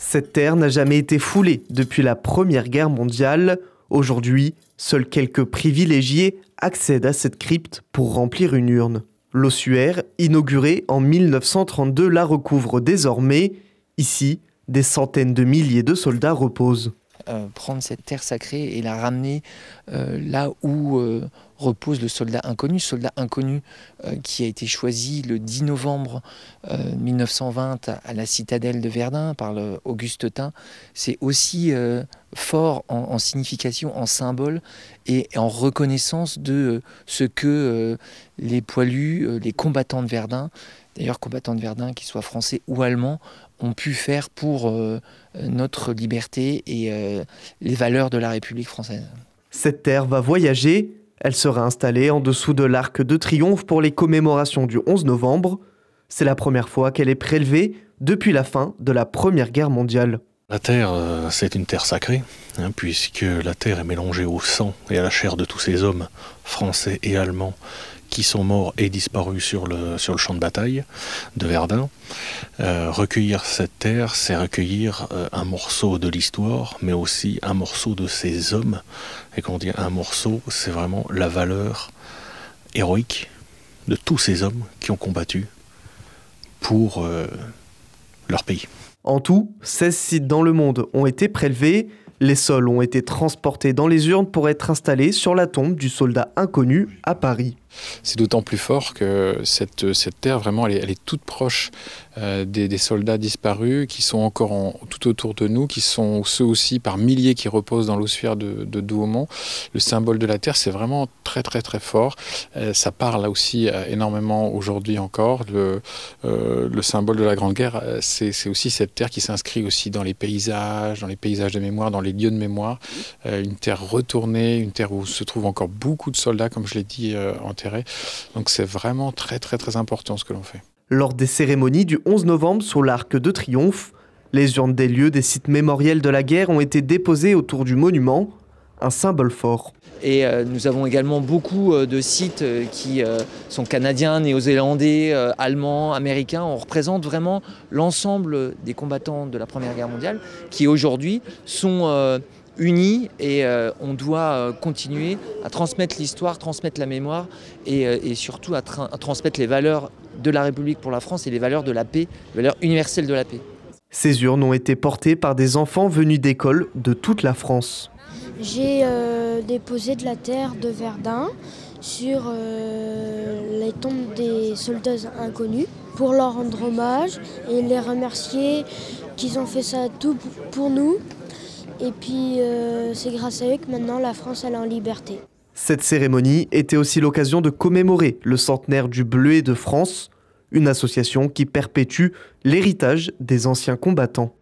Cette terre n'a jamais été foulée depuis la Première Guerre mondiale. Aujourd'hui, seuls quelques privilégiés accèdent à cette crypte pour remplir une urne. L'ossuaire, inauguré en 1932, la recouvre désormais. Ici, des centaines de milliers de soldats reposent. Prendre cette terre sacrée et la ramener là où repose le soldat inconnu qui a été choisi le 10 novembre 1920 à la citadelle de Verdun par Auguste Thyn. C'est aussi fort en signification, en symbole et en reconnaissance de ce que les poilus, les combattants de Verdun, d'ailleurs combattants de Verdun, qu'ils soient français ou allemands, ont pu faire pour notre liberté et les valeurs de la République française. Cette terre va voyager. Elle sera installée en dessous de l'Arc de Triomphe pour les commémorations du 11 novembre. C'est la première fois qu'elle est prélevée depuis la fin de la Première Guerre mondiale. La terre, c'est une terre sacrée, puisque la terre est mélangée au sang et à la chair de tous ces hommes français et allemands qui sont morts et disparus sur le champ de bataille de Verdun. Recueillir cette terre, c'est recueillir un morceau de l'histoire, mais aussi un morceau de ces hommes. Et quand on dit un morceau, c'est vraiment la valeur héroïque de tous ces hommes qui ont combattu pour leur pays. En tout, 16 sites dans le monde ont été prélevés. Les sols ont été transportés dans les urnes pour être installés sur la tombe du soldat inconnu à Paris. C'est d'autant plus fort que cette terre, vraiment, elle est toute proche des soldats disparus qui sont encore tout autour de nous, qui sont ceux aussi par milliers qui reposent dans l'ossuaire de Douaumont. Le symbole de la terre, c'est vraiment très très très fort. Ça parle là aussi énormément aujourd'hui encore. Le symbole de la Grande Guerre, c'est aussi cette terre qui s'inscrit aussi dans les paysages de mémoire, dans les lieux de mémoire. Une terre retournée, une terre où se trouvent encore beaucoup de soldats, comme je l'ai dit, enterrés. Donc c'est vraiment très très très important ce que l'on fait. Lors des cérémonies du 11 novembre sous l'Arc de Triomphe, les urnes des lieux des sites mémoriels de la guerre ont été déposées autour du monument, un symbole fort. Et nous avons également beaucoup de sites qui sont canadiens, néo-zélandais, allemands, américains. On représente vraiment l'ensemble des combattants de la Première Guerre mondiale qui aujourd'hui sont unis et on doit continuer à transmettre l'histoire, transmettre la mémoire et surtout à transmettre les valeurs de la République pour la France et les valeurs de la paix, les valeurs universelles de la paix. Ces urnes ont été portées par des enfants venus d'écoles de toute la France. J'ai déposé de la terre de Verdun sur les tombes des soldats inconnus pour leur rendre hommage et les remercier qu'ils ont fait ça tout pour nous. Et puis c'est grâce à eux que maintenant la France elle est en liberté. Cette cérémonie était aussi l'occasion de commémorer le centenaire du Bleuet de France, une association qui perpétue l'héritage des anciens combattants.